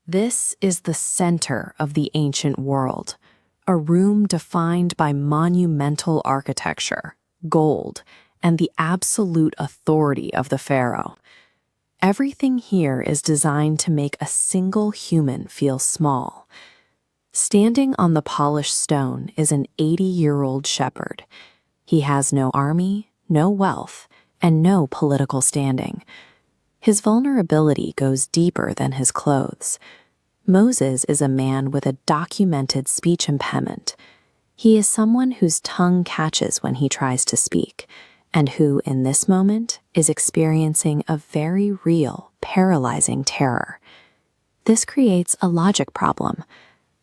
This is the center of the ancient world, a room defined by monumental architecture, gold, and the absolute authority of the pharaoh. Everything here is designed to make a single human feel small. Standing on the polished stone is an 80-year-old shepherd. He has no army, no wealth, and no political standing. His vulnerability goes deeper than his clothes. Moses is a man with a documented speech impediment. He is someone whose tongue catches when he tries to speak, and who, in this moment, is experiencing a very real, paralyzing terror. This creates a logic problem.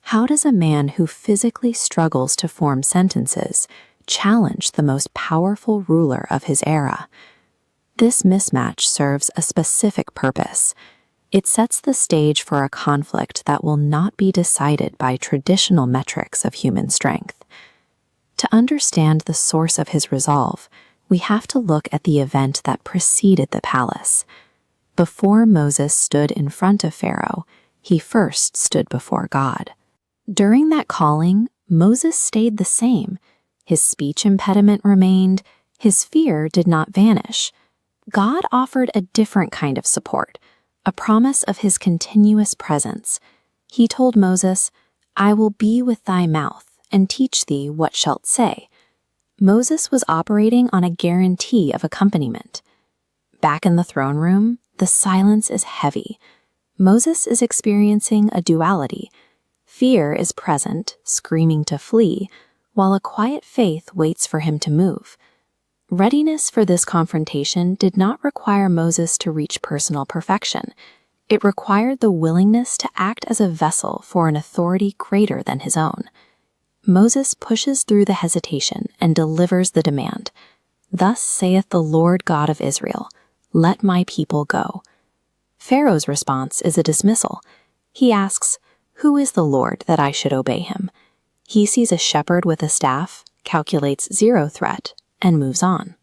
How does a man who physically struggles to form sentences challenge the most powerful ruler of his era? This mismatch serves a specific purpose. It sets the stage for a conflict that will not be decided by traditional metrics of human strength. To understand the source of his resolve, we have to look at the event that preceded the palace. Before Moses stood in front of Pharaoh, he first stood before God. During that calling, Moses stayed the same. His speech impediment remained. His fear did not vanish. God offered a different kind of support, a promise of his continuous presence. He told Moses, "I will be with thy mouth, and teach thee what shalt say." Moses was operating on a guarantee of accompaniment. Back in the throne room, the silence is heavy. Moses is experiencing a duality. Fear is present, screaming to flee, while a quiet faith waits for him to move. Readiness for this confrontation did not require Moses to reach personal perfection. It required the willingness to act as a vessel for an authority greater than his own. Moses pushes through the hesitation and delivers the demand. "Thus saith the Lord God of Israel, let my people go." Pharaoh's response is a dismissal. He asks, "Who is the Lord that I should obey him?" He sees a shepherd with a staff, calculates zero threat, and moves on.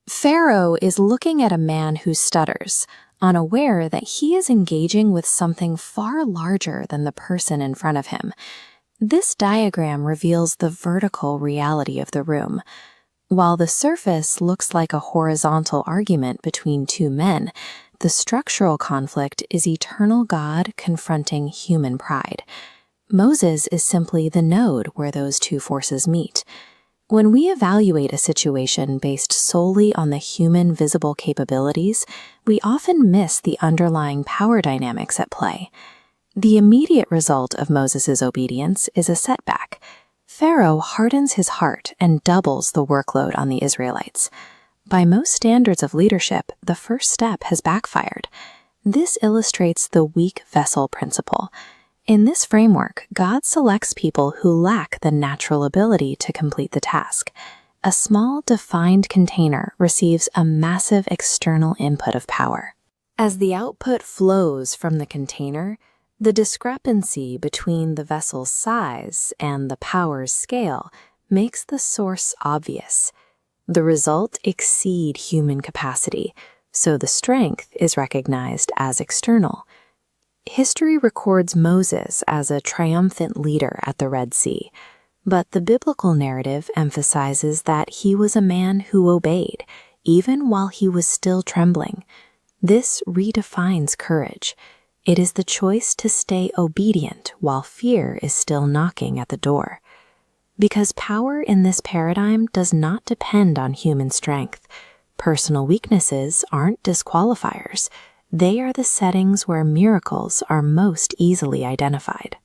Pharaoh is looking at a man who stutters, unaware that he is engaging with something far larger than the person in front of him. This diagram reveals the vertical reality of the room. While the surface looks like a horizontal argument between two men, the structural conflict is eternal God confronting human pride. Moses is simply the node where those two forces meet. When we evaluate a situation based solely on the human visible capabilities, we often miss the underlying power dynamics at play. The immediate result of Moses' obedience is a setback. Pharaoh hardens his heart and doubles the workload on the Israelites. By most standards of leadership, the first step has backfired. This illustrates the weak vessel principle. In this framework, God selects people who lack the natural ability to complete the task. A small, defined container receives a massive external input of power. As the output flows from the container, the discrepancy between the vessel's size and the power's scale makes the source obvious. The result exceeds human capacity, so the strength is recognized as external. History records Moses as a triumphant leader at the Red Sea, but the biblical narrative emphasizes that he was a man who obeyed, even while he was still trembling. This redefines courage. It is the choice to stay obedient while fear is still knocking at the door. Because power in this paradigm does not depend on human strength. Personal weaknesses aren't disqualifiers. They are the settings where miracles are most easily identified.